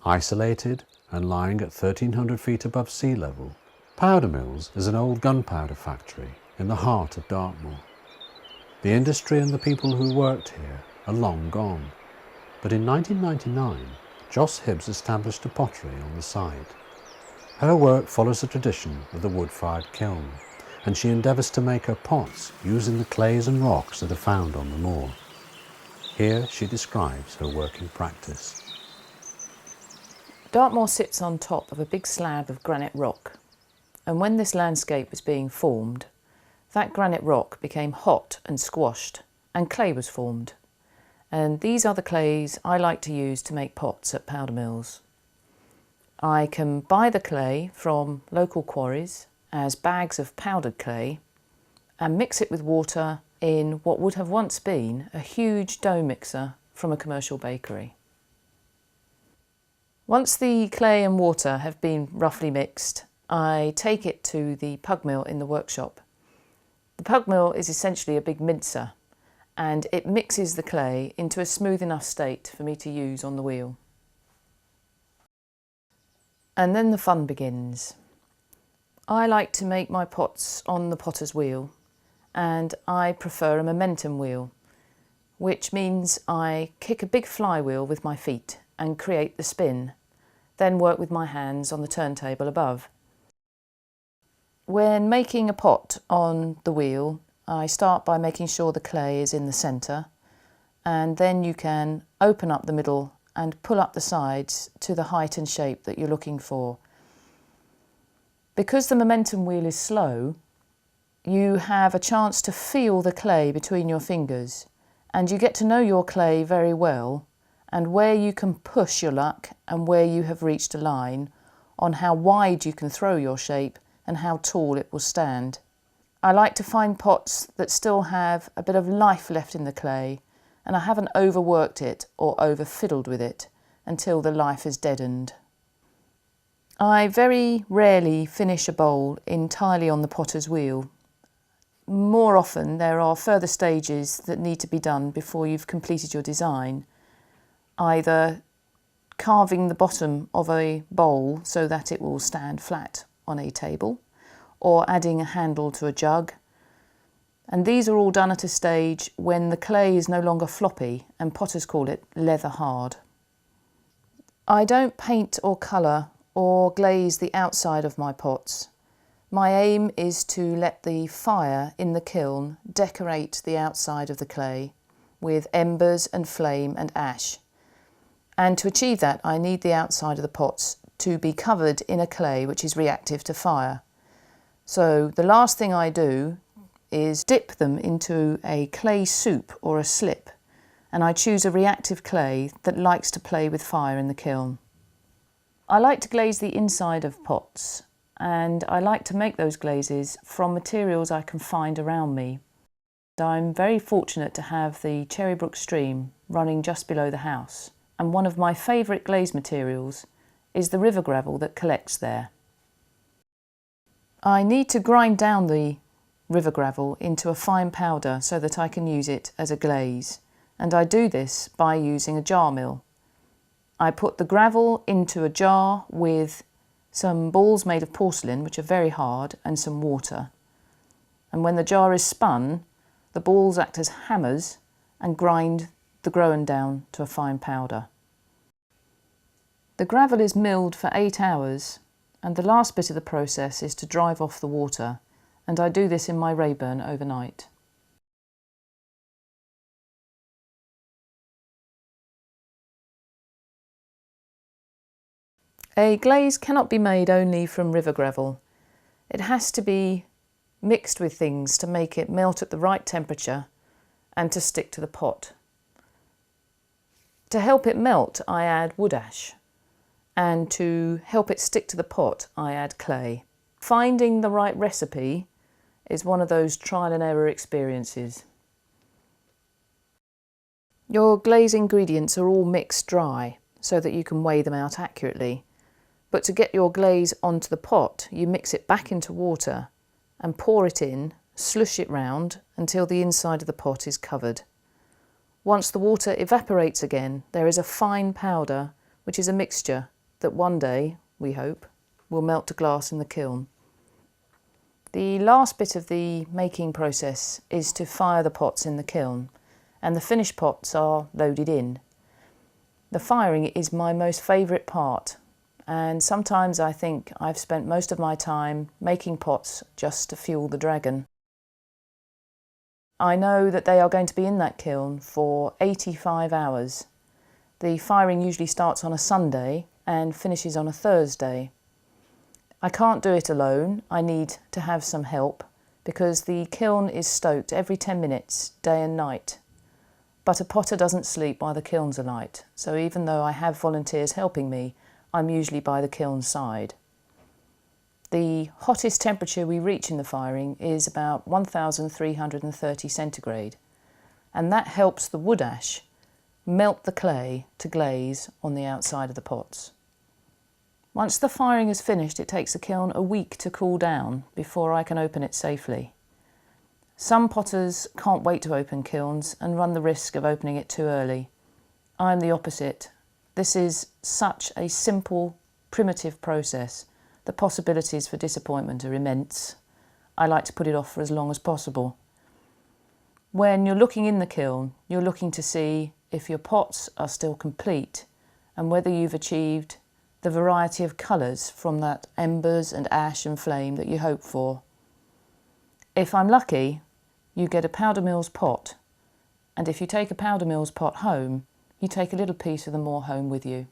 Isolated and lying at 1,300 feet above sea level, Powdermills is an old gunpowder factory in the heart of Dartmoor. The industry and the people who worked here are long gone, but in 1999, Joss Hibbs established a pottery on the site. Her work follows the tradition of the wood-fired kiln, and she endeavours to make her pots using the clays and rocks that are found on the moor. Here she describes her working practice. Dartmoor sits on top of a big slab of granite rock, and when this landscape was being formed, that granite rock became hot and squashed, and clay was formed. And these are the clays I like to use to make pots at Powdermills. I can buy the clay from local quarries as bags of powdered clay and mix it with water in what would have once been a huge dough mixer from a commercial bakery. Once the clay and water have been roughly mixed, I take it to the pug mill in the workshop. The pug mill is essentially a big mincer, and it mixes the clay into a smooth enough state for me to use on the wheel. And then the fun begins. I like to make my pots on the potter's wheel, and I prefer a momentum wheel, which means I kick a big flywheel with my feet and create the spin, then work with my hands on the turntable above. When making a pot on the wheel, I start by making sure the clay is in the centre, and then you can open up the middle and pull up the sides to the height and shape that you're looking for. Because the momentum wheel is slow, you have a chance to feel the clay between your fingers, and you get to know your clay very well, and where you can push your luck and where you have reached a line on how wide you can throw your shape and how tall it will stand. I like to find pots that still have a bit of life left in the clay, and I haven't overworked it or over-fiddled with it until the life is deadened. I very rarely finish a bowl entirely on the potter's wheel. More often there are further stages that need to be done before you've completed your design, either carving the bottom of a bowl so that it will stand flat on a table, or adding a handle to a jug. And these are all done at a stage when the clay is no longer floppy, and potters call it leather hard. I don't paint or colour or glaze the outside of my pots. My aim is to let the fire in the kiln decorate the outside of the clay with embers and flame and ash. And to achieve that, I need the outside of the pots to be covered in a clay which is reactive to fire. So the last thing I do is dip them into a clay soup or a slip, and I choose a reactive clay that likes to play with fire in the kiln. I like to glaze the inside of pots, and I like to make those glazes from materials I can find around me. I'm very fortunate to have the Cherrybrook stream running just below the house, and one of my favourite glaze materials is the river gravel that collects there. I need to grind down the river gravel into a fine powder so that I can use it as a glaze, and I do this by using a jar mill. I put the gravel into a jar with some balls made of porcelain, which are very hard, and some water. And when the jar is spun, the balls act as hammers and grind the growan down to a fine powder. The gravel is milled for 8 hours, and the last bit of the process is to drive off the water, and I do this in my Rayburn overnight. A glaze cannot be made only from river gravel. It has to be mixed with things to make it melt at the right temperature and to stick to the pot. To help it melt, I add wood ash, and to help it stick to the pot, I add clay. Finding the right recipe is one of those trial and error experiences. Your glaze ingredients are all mixed dry so that you can weigh them out accurately. But to get your glaze onto the pot, you mix it back into water and pour it in, slush it round until the inside of the pot is covered. Once the water evaporates again, there is a fine powder, which is a mixture that one day, we hope, will melt to glass in the kiln. The last bit of the making process is to fire the pots in the kiln, and the finished pots are loaded in. The firing is my most favourite part, and sometimes I think I've spent most of my time making pots just to fuel the dragon. I know that they are going to be in that kiln for 85 hours. The firing usually starts on a Sunday and finishes on a Thursday. I can't do it alone, I need to have some help because the kiln is stoked every 10 minutes, day and night. But a potter doesn't sleep while the kilns are light, so even though I have volunteers helping me, I'm usually by the kiln side. The hottest temperature we reach in the firing is about 1330 centigrade, and that helps the wood ash melt the clay to glaze on the outside of the pots. Once the firing is finished, it takes the kiln a week to cool down before I can open it safely. Some potters can't wait to open kilns and run the risk of opening it too early. I'm the opposite. This is such a simple, primitive process. The possibilities for disappointment are immense. I like to put it off for as long as possible. When you're looking in the kiln, you're looking to see if your pots are still complete and whether you've achieved the variety of colours from that embers and ash and flame that you hope for. If I'm lucky, you get a Powdermills pot, and if you take a Powdermills pot home, you take a little piece of the moor home with you.